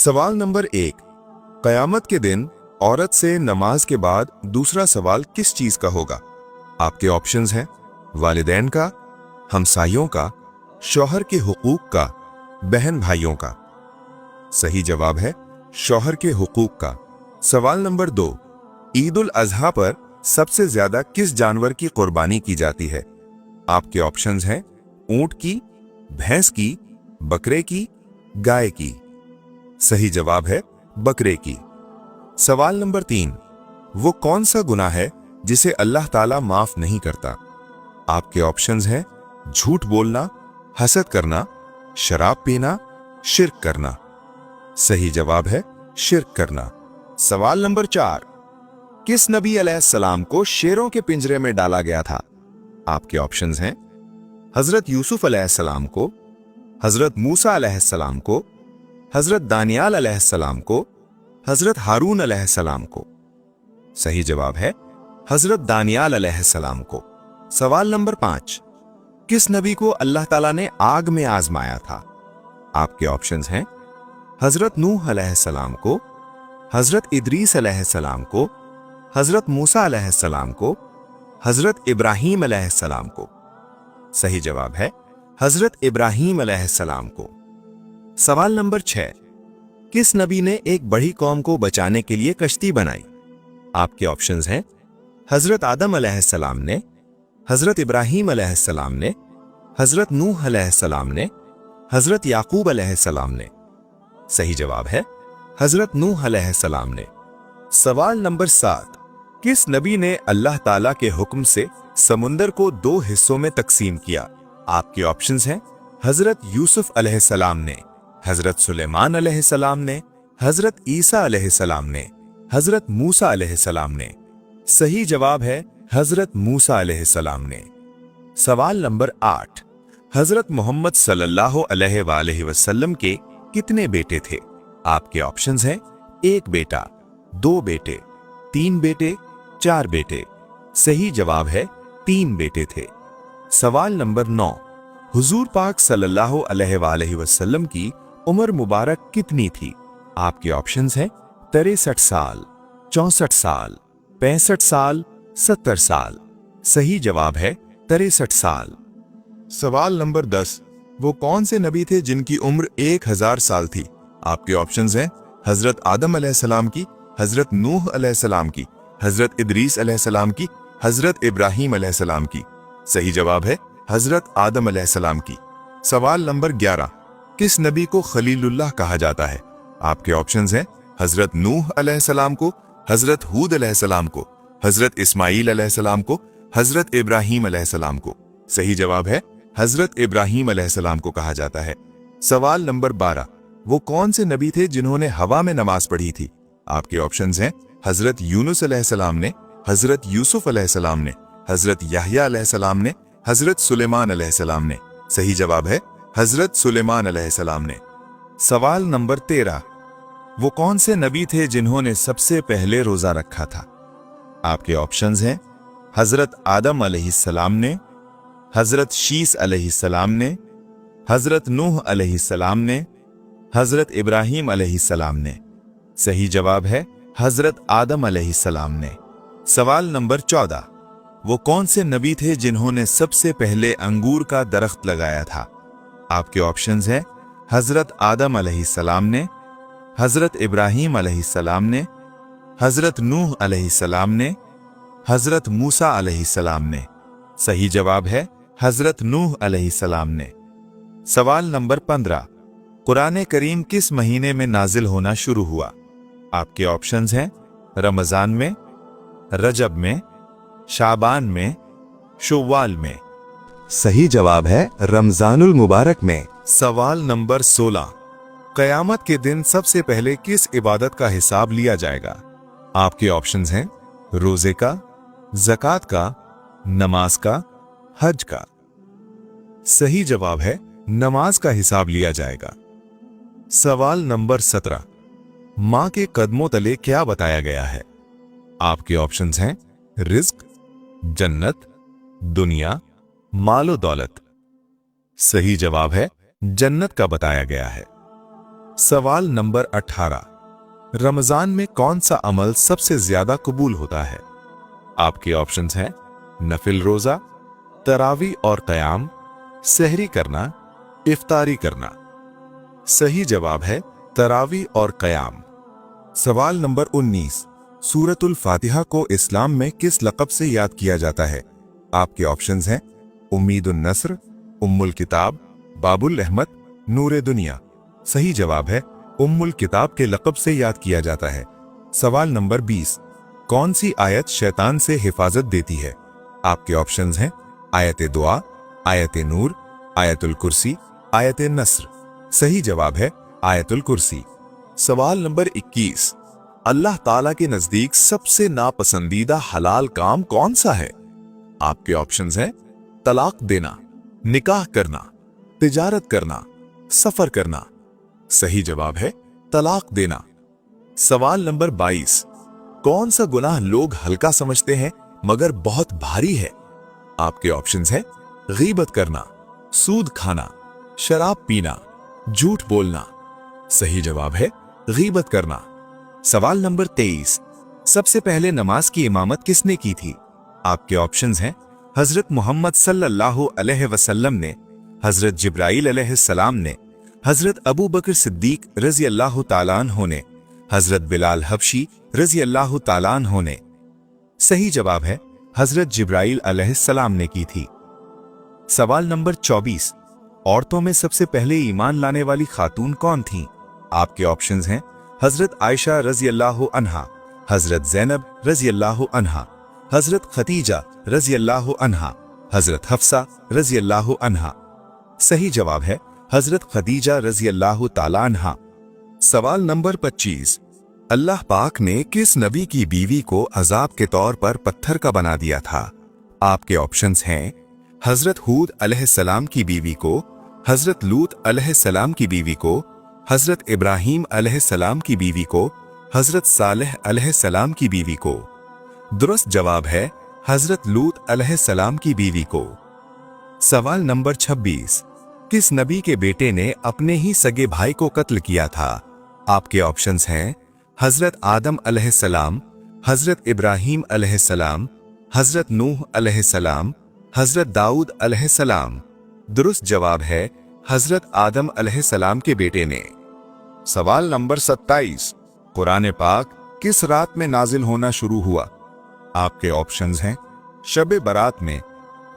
सवाल नंबर 1, कयामत के दिन औरत से नमाज के बाद दूसरा सवाल किस चीज का होगा? आपके ऑप्शंस हैं वालिदैन का, हमसायों का, शौहर के हुकूक का, बहन भाइयों का। सही जवाब है शौहर के हुकूक का। सवाल नंबर 2, ईद उल अजहा पर सबसे ज्यादा किस जानवर की कुर्बानी की जाती है? आपके ऑप्शंस हैं ऊंट की, भैंस की, बकरे की, गाय की। सही जवाब है बकरे की। सवाल नंबर 3, वो कौन सा गुनाह है जिसे अल्लाह ताला माफ नहीं करता? आपके ऑप्शंस हैं झूठ बोलना, हसद करना, शराब पीना, शिर्क करना। सही जवाब है शिर्क करना। सवाल नंबर 4, किस नबी अलैहिस्सलाम को शेरों के पिंजरे में डाला गया था? आपके ऑप्शंस हैं हजरत यूसुफ अलैहिस्सलाम को, हजरत मूसा अलैहिस्सलाम को, हजरत दानियाल अलैहिस्सलाम को, हजरत हारून अलैहिस्सलाम को। सही जवाब है हजरत दानियाल अलैहिस्सलाम को। सवाल नंबर 5, किस नबी को अल्लाह ताला ने आग में आजमाया था? आपके ऑप्शंस हैं हजरत नूह अलैहिस्सलाम को, हजरत इदरीस अलैहिस्सलाम को, हजरत मूसा अलैहिस्सलाम को, हजरत इब्राहीम अलैहिस्सलाम को। सही जवाब है हजरत इब्राहीम अलैहिस्सलाम को। सवाल नंबर 6, किस नबी ने एक बड़ी कौम को बचाने के लिए कश्ती बनाई? आपके ऑप्शंस हैं हजरत आदम अलैहिस्सलाम ने, हजरत इब्राहीम अलैहिस्सलाम ने, हजरत नूह अलैहिस्सलाम ने, हजरत याकूब अलैहिस्सलाम ने। सही जवाब है हजरत नूह अलैहिस्सलाम ने। सवाल नंबर 7, किस नबी ने अल्लाह ताला के हुक्म से समुंदर को 2 हिस्सों में तकसीम किया? आपके ऑप्शंस हैं हजरत यूसुफ अलैहिस्सलाम ने, हजरत सुलेमान अलैहिस्सलाम ने, हजरत ईसा अलैहिस्सलाम ने, हजरत मूसा अलैहिस्सलाम ने। सही जवाब है हजरत मूसा अलैहिस्सलाम ने। सवाल नंबर 8, हजरत मोहम्मद सल्लल्लाहु अलैहि वसल्लम के कितने बेटे थे? आपके ऑप्शंस हैं 1 बेटा, 2 बेटे, 3 बेटे, 4 बेटे। सही जवाब है 3 बेटे थे। सवाल नंबर 9, हुजूर पाक सल्लल्लाहु अलैहि वसल्लम की उम्र मुबारक कितनी थी? आपके ऑप्शंस हैं 63 साल, 64 साल, 65 साल, 70 साल। सही जवाब है 63 साल। सवाल नंबर 10, वो कौन से नबी थे जिनकी उम्र 1000 साल थी? आपके ऑप्शंस हैं हजरत आदम अलैहिस्सलाम की, हजरत नूह अलैहिस्सलाम की, हजरत इदरीस अलैहिस्सलाम की, हजरत इब्राहीम अलैहिस्सलाम की। सही जवाब है हजरत आदम अलैहिस्सलाम की। सवाल नंबर 11, किस नबी को खलीलुल्लाह कहा जाता है? आपके ऑप्शंस हैं हजरत नूह अलैहिस्सलाम को, हजरत हूद अलैहिस्सलाम को, हजरत इस्माईल अलैहिस्सलाम को, हजरत इब्राहीम अलैहिस्सलाम को। सही जवाब है हजरत इब्राहीम अलैहिस्सलाम को कहा जाता है। सवाल नंबर 12, वो कौन से नबी थे जिन्होंने हवा में नमाज पढ़ी थी? आपके ऑप्शंस हैं हजरत यूनुस अलैहिस्सलाम ने, हजरत यूसुफ अलैहिस्सलाम ने, हजरत याह्या अलैहिस्सलाम ने, हजरत सुलेमान अलैहिस्सलाम ने। सही जवाब है हजरत सुलेमान अलैहिस्सलाम ने। सवाल नंबर 13, वो कौन से नबी थे जिन्होंने सबसे पहले रोजा रखा था? आपके ऑप्शंस हैं हजरत आदम अलैहिस्सलाम ने, हजरत शीस अलैहिस्सलाम ने, हजरत नूह अलैहिस्सलाम ने, हजरत इब्राहीम अलैहिस्सलाम ने। सही जवाब है हजरत आदम अलैहिस्सलाम ने। सवाल नंबर 14, वो कौन से नबी थे जिन्होंने सबसे पहले अंगूर का दरख्त लगाया था? आपके ऑप्शंस हैं हजरत आदम अलैहिस्सलाम ने, हजरत इब्राहीम अलैहिस्सलाम ने, हजरत नूह अलैहिस्सलाम ने, हजरत मूसा अलैहिस्सलाम ने। सही जवाब है हजरत नूह अलैहिस्सलाम ने। सवाल नंबर 15, कुरान करीम किस महीने में नाजिल होना शुरू हुआ? आपके ऑप्शंस हैं रमजान में, रजब में, शाबान में, शव्वाल में। सही जवाब है रमजानुल मुबारक में। सवाल नंबर 16, कयामत के दिन सबसे पहले किस इबादत का हिसाब लिया जाएगा? आपके ऑप्शंस हैं रोजे का, ज़कात का, नमाज का, हज का। सही जवाब है नमाज का हिसाब लिया जाएगा। सवाल नंबर 17, मां के कदमों तले क्या बताया गया है? आपके ऑप्शंस हैं रिज्क, जन्नत, दुनिया, मालो दौलत। सही जवाब है जन्नत का बताया गया है। सवाल नंबर 18। रमजान में कौन सा अमल सबसे ज्यादा कबूल होता है? आपके ऑप्शंस हैं नफिल रोजा, तरावी और क़याम, सहरी करना, इफ्तारी करना। सही जवाब है तरावी और क़याम। सवाल नंबर 19। सूरतुल फातिहा को इस्लाम में किस लक़ब से याद किया जाता है? आपके ऑप्शंस हैं उम्मीदुन नस्र, उम्मुल किताब, बाबुल रहमत, नूरे दुनिया। सही जवाब है उम्मुल किताब के लक़ब से याद किया जाता है। सवाल नंबर 20। कौन सी आयत शैतान से हिफाजत देती है? आपके ऑप्शंस हैं आयत दुआ, आयत नूर, आयतुल कुर्सी, आयत नस्र। सही जवाब है आयतुल कुर्सी। सवाल नंबर 21। अल्लाह ताला के नजदीक सबसे नापसंदीदा हलाल काम कौन सा है? आपके ऑप्शंस हैं तलाक देना, निकाह करना, तिजारत करना, सफर करना। सही जवाब है तलाक देना। सवाल नंबर 22। कौन सा गुनाह लोग हल्का समझते हैं मगर बहुत भारी है? आपके ऑप्शंस हैं गीबत करना, सूद खाना, शराब पीना, झूठ बोलना। सही जवाब है गीबत करना। सवाल नंबर 23। सबसे पहले नमाज की इमामत किसने की थी? आपके ऑप्शंस हैं हजरत मोहम्मद सल्लल्लाहु अलैहि वसल्लम ने, हजरत जिब्राइल अलैहिस्सलाम ने, हजरत अबू बकर सिद्दीक रजी अल्लाह ताला अन्हु ने, हजरत बिलाल हबशी रजी अल्लाह ताला अन्हु ने। सही जवाब है हजरत जिब्राइल अलैहिस्सलाम ने की थी। सवाल नंबर 24। औरतों में सबसे पहले ईमान लाने वाली खातून कौन थीं? आपके ऑप्शंस हैं हजरत आयशा रजी अल्लाह अन्हा, हजरत ज़ैनब रजी अल्लाह अन्हा, हजरत खतीजा रजी अल्लाह अन्हा, हजरत हफ्सा रजी अल्लाह अन्हा। सही जवाब है हजरत खदीजा रजी अल्लाह ताला अन्हा। सवाल नंबर 25। अल्लाह पाक ने किस नबी की बीवी को अजाब के तौर पर पत्थर का बना दिया था? आपके ऑप्शंस हैं हजरत हूद अलैहिस्सलाम की बीवी को, हजरत लूत अलैहिस्सलाम की बीवी को, हजरत इब्राहीम अलैहिस्सलाम की बीवी को, हजरत सालेह अलैहिस्सलाम की बीवी को। दुरुस्त जवाब है हजरत लूत अलैहिस्सलाम की बीवी को। सवाल नंबर 26। किस नबी के बेटे ने अपने ही सगे भाई को कत्ल किया था? आपके ऑप्शंस हैं हजरत आदम अलैहिस्सलाम, हजरत इब्राहीम अलैहिस्सलाम, हजरत नूह अलैहिस्सलाम, हजरत दाऊद अलैहिस्सलाम। दुरुस्त जवाब है हजरत आदम अलैहिस्सलाम के बेटे ने। सवाल नंबर 27। कुरान पाक किस रात में नाजिल होना शुरू हुआ? आपके ऑप्शंस हैं शब बरात में,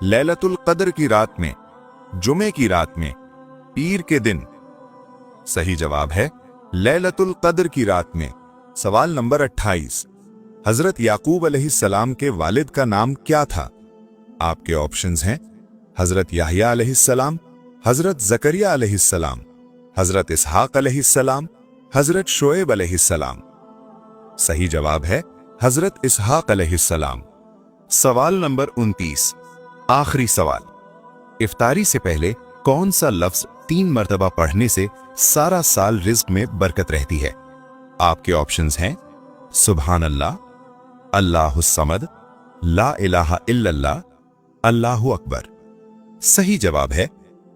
लैलतुल कद्र की रात में, जुमे की रात में, पीर के दिन। सही जवाब है लैलतुल कद्र की रात में। सवाल नंबर 28। हजरत याकूब अलैहिस्सलाम के वालिद का नाम क्या था? आपके ऑप्शंस हैं हजरत याह्या अलैहिस्सलाम, हजरत जकरिया अलैहिस्सलाम, हजरत इसहाक अलैहिस्सलाम, हजरत शोएब अलैहिस्सलाम। सही जवाब है हजरत इसहाक अलैहिस्सलाम। सवाल नंबर 29। आखिरी सवाल। इफ्तारी से पहले कौन सा लफ्ज 3 मरतबा पढ़ने से सारा साल रिज्क में बरकत रहती है? आपके ऑप्शंस हैं सुभान अल्लाह, अल्लाहुस समद, ला इलाहा इल्लल्लाह, अल्लाहु अकबर। सही जवाब है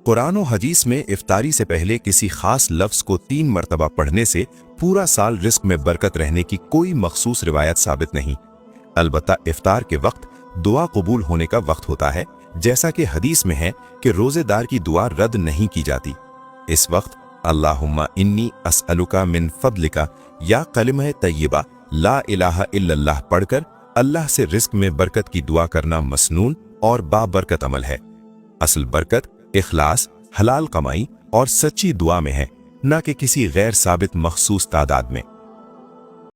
कुरान और हदीस में इफ्तारी से पहले किसी खास लफ्ज को 3 मरतबा पढ़ने से पूरा साल रिज्क में बरकत रहने की कोई मखसूस रिवायत साबित नहीं। अलबत्ता इफ्तार के वक्त दुआ कबूल होने का वक्त होता है, जैसा कि हदीस में है कि रोजेदार की दुआ रद्द नहीं की जाती। इस वक्त अल्लाहुम्मा इन्नी अस्अलुका मिन फदलिका या कलिमा तय्यबा ला इलाहा इल्लल्लाह पढ़कर अल्लाह से रिज्क में बरकत की दुआ करना मसनून और बाबरकत अमल है। असल बरकत इखलास, हलाल कमाई और सच्ची दुआ में है, न कि किसी गैर साबित मखसूस तादाद में।